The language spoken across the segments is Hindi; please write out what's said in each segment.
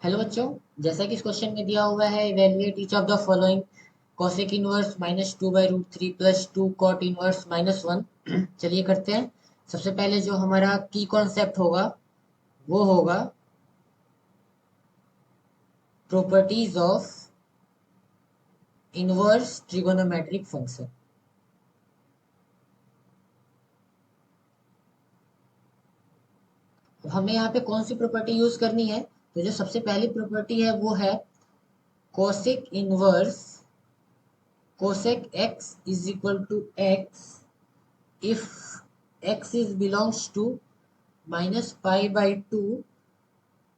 हेलो बच्चों। जैसा कि इस क्वेश्चन में दिया हुआ है, evaluate each of the following cosec inverse minus two by root three plus two cot inverse minus one. चलिए करते हैं। सबसे पहले जो हमारा की कॉन्सेप्ट होगा वो होगा properties of inverse trigonometric function. हमें यहाँ पे कौन सी प्रॉपर्टी यूज करनी है? तो जो सबसे पहली प्रॉपर्टी है वो है cosec inverse cosec x is equal to x if x is belongs to minus pi by 2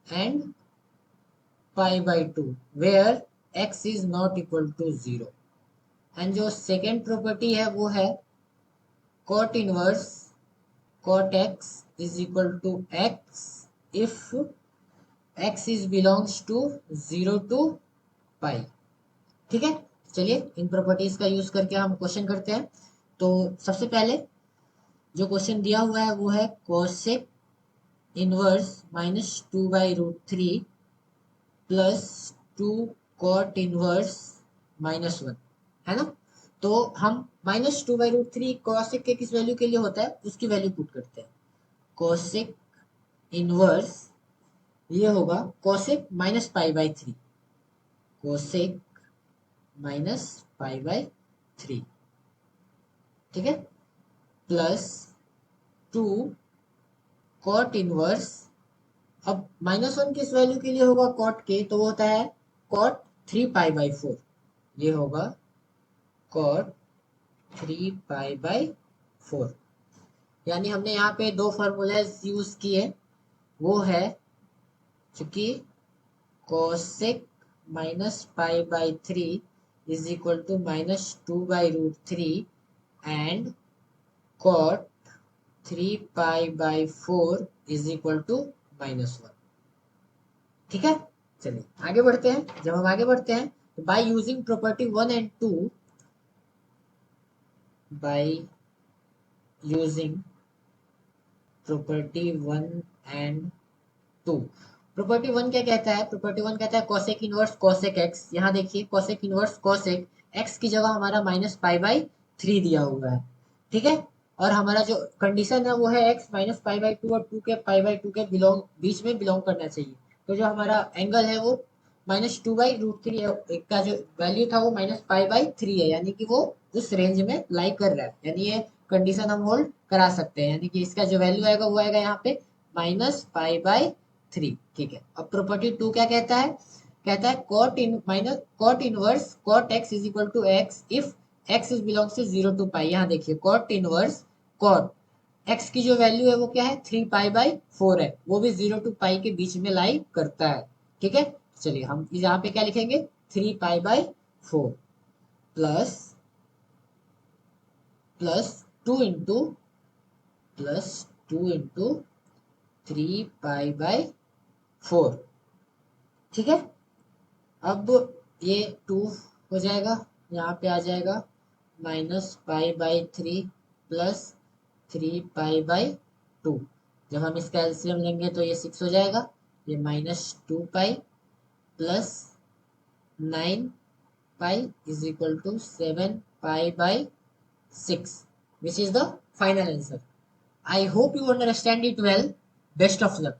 and pi by 2 where x is not equal to 0। And जो सेकेंड प्रॉपर्टी है वो है cot inverse cot x is equal to x if x is belongs to 0 to pi। ठीक है, चलिए इन प्रॉपर्टीज का यूज करके हम क्वेश्चन करते हैं। तो सबसे पहले जो क्वेश्चन दिया हुआ है वो है cosec inverse minus two by root three plus two cot inverse minus one, है ना। तो हम minus two by root three cosec के किस वैल्यू के लिए होता है उसकी वैल्यू पुट करते हैं। कॉसेक इनवर्स ये होगा cosec minus pi by three, cosec minus pi by three, ठीक है, प्लस टू कॉट इनवर्स। अब माइनस वन किस वैल्यू के लिए होगा कॉट के? तो वो होता है cot three pi by four. ये होगा cot three pi by four. यानी हमने यहाँ पे दो फार्मूलाज यूज किए। वो है चूंकि cosec minus pi by three is equal to minus two by root three and cot three pi by four is equal to minus one. ठीक है, चलिए आगे बढ़ते हैं। जब हम आगे बढ़ते हैं तो by using property one and two, by using property one and two. Property one क्या कहता है? प्रॉपर्टी वन कहता है कोसेक इनवर्स कोसेक एक्स। यहाँ देखिए कोसेक इनवर्स कोसेक एक्स की जगह हमारा माइनस पाई बाई थ्री दिया हुआ है, ठीक है। और हमारा जो कंडीशन है वो है x minus pi by two और टू के पाई बाई टू के बिलोंग बीच में बिलोंग करना चाहिए। तो जो हमारा एंगल है वो minus two by root three का जो वैल्यू था वो माइनस पाई बाई थ्री है, यानी कि वो उस रेंज में लाई कर रहा है। यानी ये कंडीशन हम होल्ड करा सकते हैं, यानी कि इसका जो वैल्यू आएगा वो आएगा यहाँ पे माइनस पाई बाई थ्री। ठीक है, अब प्रॉपर्टी टू क्या कहता है? कहता है cot in minus cot inverse cot x is equal to x if x is belongs to zero to pi. यहाँ देखिए कॉट इनवर्स कॉट एक्स की जो वैल्यू है वो क्या है? थ्री पाई बाई फोर है, वो भी जीरो टू पाई के बीच में लाई करता है। ठीक है, चलिए हम यहाँ पे क्या लिखेंगे? Three pi by four plus plus two into plus two into three pi by four. ठीक है, अब ये टू हो जाएगा, यहाँ पे आ जाएगा minus pi by three plus three pi by two. जब हम इसका एलसीएम लेंगे तो ये सिक्स हो जाएगा। ये minus two pi plus nine pi is equal to seven pi by six, which is the final answer. I hope you understand it well. Best of luck.